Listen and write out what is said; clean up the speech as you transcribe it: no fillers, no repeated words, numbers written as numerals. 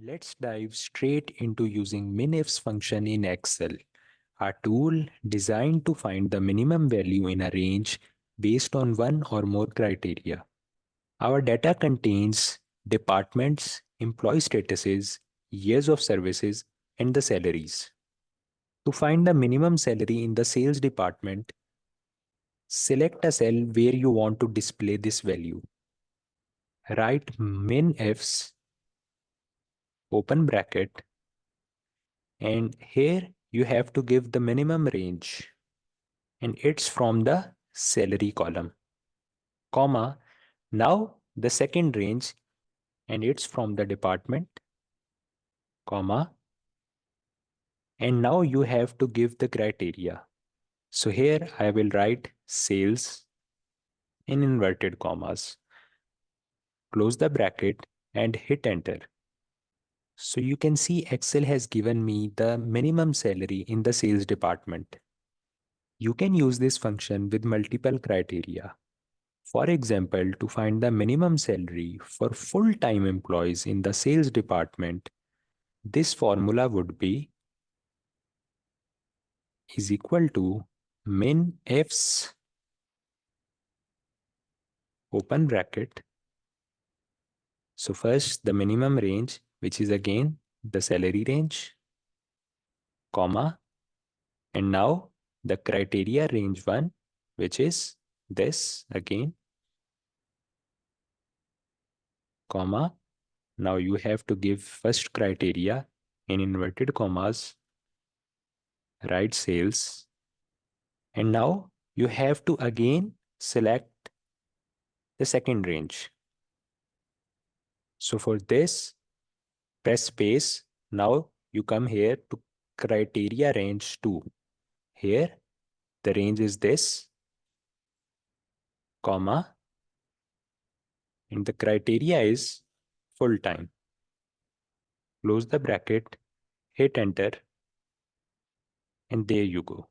Let's dive straight into using MINIFS function in Excel, a tool designed to find the minimum value in a range based on one or more criteria. Our data contains departments, employee statuses, years of services, and the salaries. To find the minimum salary in the sales department, select a cell where you want to display this value. Write MINIFS, open bracket, and here you have to give the minimum range, and it's from the salary column, comma, now the second range, and it's from the department, comma, and now you have to give the criteria. So here I will write sales in inverted commas, close the bracket and hit enter. So you can see Excel has given me the minimum salary in the sales department. You can use this function with multiple criteria. For example, to find the minimum salary for full-time employees in the sales department, this formula would be is equal to min f's open bracket. So first the minimum range, which is again the salary range, comma, and now the criteria range 1, which is this again, comma. Now you have to give first criteria in inverted commas, write sales, and now you have to again select the second range. So for this, press space. Now you come here to criteria range 2. Here the range is this, comma, and the criteria is full time. Close the bracket, hit enter, and there you go.